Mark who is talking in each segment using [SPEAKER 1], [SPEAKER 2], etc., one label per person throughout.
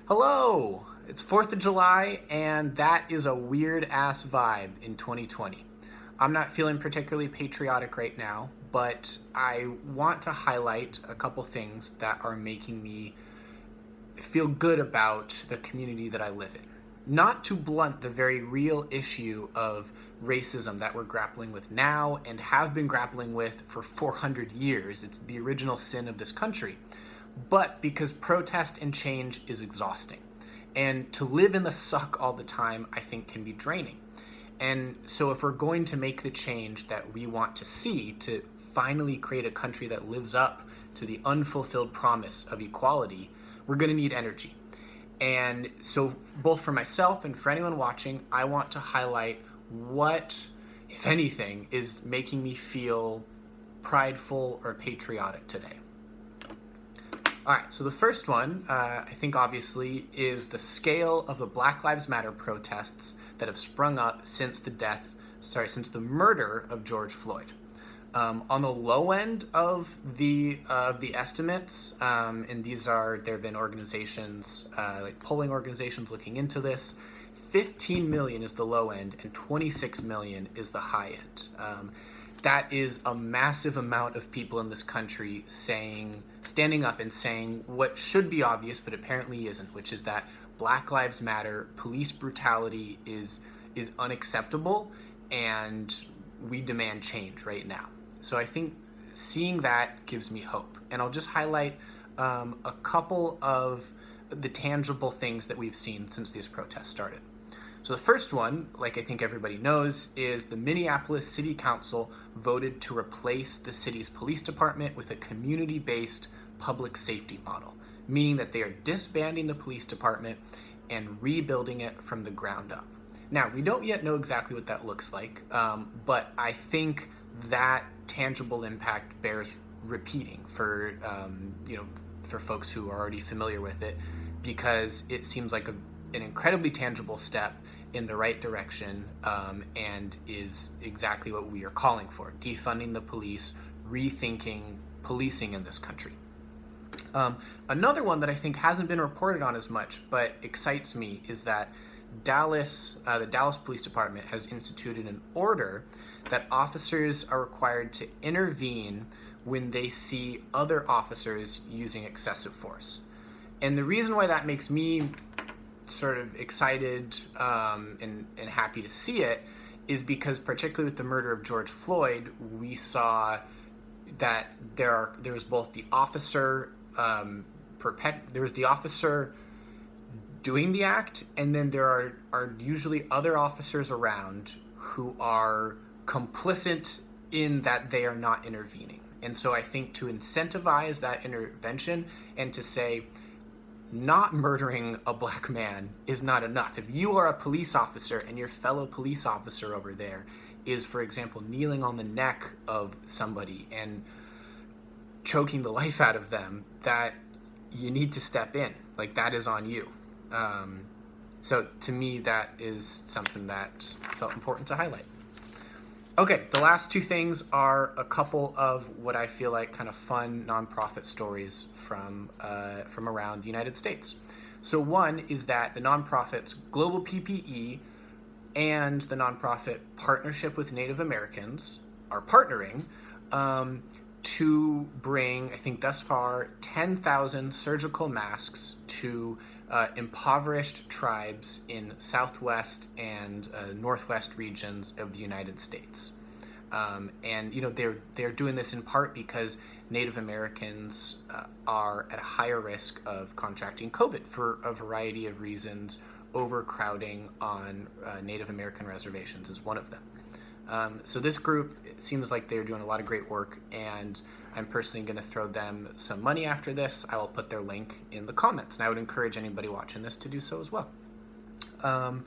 [SPEAKER 1] Hello! It's 4th of July, and that is a weird ass vibe in 2020. I'm not feeling particularly patriotic right now, but I want to highlight a couple things that are making me feel good about the community that I live in. Not to blunt the very real issue of racism that we're grappling with now and have been grappling with for 400 years. It's the original sin of this country. But because protest and change is exhausting. And to live in the suck all the time, I think, can be draining. And so if we're going to make the change that we want to see to finally create a country that lives up to the unfulfilled promise of equality, we're going to need energy. And so both for myself and for anyone watching, I want to highlight what, if anything, is making me feel prideful or patriotic today. All right, so the first one, I think obviously, is the scale of the Black Lives Matter protests that have sprung up since the murder of George Floyd. On the low end of the estimates, and there have been organizations, like polling organizations looking into this, 15 million is the low end and 26 million is the high end. That is a massive amount of people in this country standing up and saying what should be obvious, but apparently isn't, which is that Black Lives Matter, police brutality is unacceptable, and we demand change right now. So I think seeing that gives me hope. And I'll just highlight a couple of the tangible things that we've seen since these protests started. So the first one, like I think everybody knows, is the Minneapolis City Council voted to replace the city's police department with a community-based public safety model, meaning that they are disbanding the police department and rebuilding it from the ground up. Now, we don't yet know exactly what that looks like, but I think that tangible impact bears repeating for folks who are already familiar with it, because it seems like an incredibly tangible step in the right direction, and is exactly what we are calling for: defunding the police, rethinking policing in this country. Another one that I think hasn't been reported on as much but excites me is that the Dallas Police Department has instituted an order that officers are required to intervene when they see other officers using excessive force. And the reason why that makes me sort of excited and happy to see it is because, particularly with the murder of George Floyd, we saw that there was both the officer doing the act, and then there are usually other officers around who are complicit in that they are not intervening. And so I think to incentivize that intervention and to say, not murdering a black man is not enough. If you are a police officer and your fellow police officer over there is, for example, kneeling on the neck of somebody and choking the life out of them, that you need to step in. Like, that is on you. So to me, that is something that felt important to highlight. Okay, the last two things are a couple of what I feel like kind of fun nonprofit stories from around the United States. So one is that the nonprofits Global PPE and the nonprofit Partnership with Native Americans are partnering to bring, I think thus far, 10,000 surgical masks to impoverished tribes in southwest and northwest regions of the United States. And they're doing this in part because Native Americans are at a higher risk of contracting COVID for a variety of reasons. Overcrowding on Native American reservations is one of them. So this group, it seems like they're doing a lot of great work, and I'm personally going to throw them some money after this. I will put their link in the comments, and I would encourage anybody watching this to do so as well. All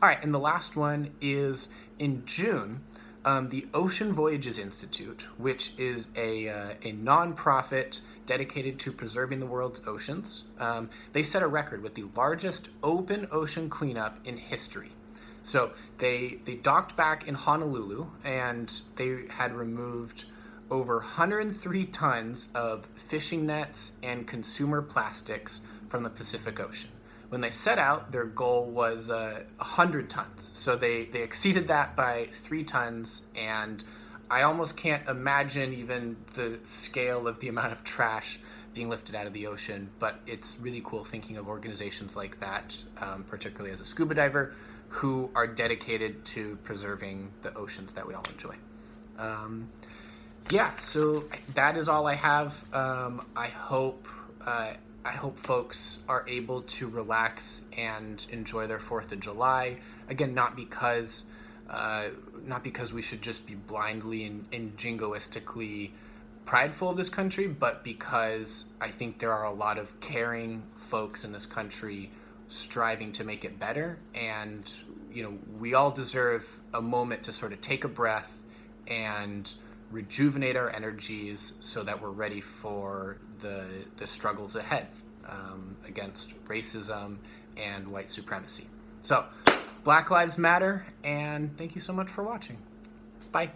[SPEAKER 1] right, and the last one is in June, the Voyages Institute, which is a nonprofit dedicated to preserving the world's oceans. They set a record with the largest open ocean cleanup in history. So they docked back in Honolulu, and they had removed over 103 tons of fishing nets and consumer plastics from the Pacific Ocean, When they set out, their goal was 100 tons. So they exceeded that by 3 tons, and I almost can't imagine even the scale of the amount of trash being lifted out of the ocean, but it's really cool thinking of organizations like that, particularly as a scuba diver, who are dedicated to preserving the oceans that we all enjoy. Yeah, so that is all I have. I hope folks are able to relax and enjoy their 4th of July. Again, not because we should just be blindly and jingoistically prideful of this country, but because I think there are a lot of caring folks in this country striving to make it better. And, we all deserve a moment to sort of take a breath and rejuvenate our energies so that we're ready for the struggles ahead against racism and white supremacy. So, Black Lives Matter, and thank you so much for watching. Bye.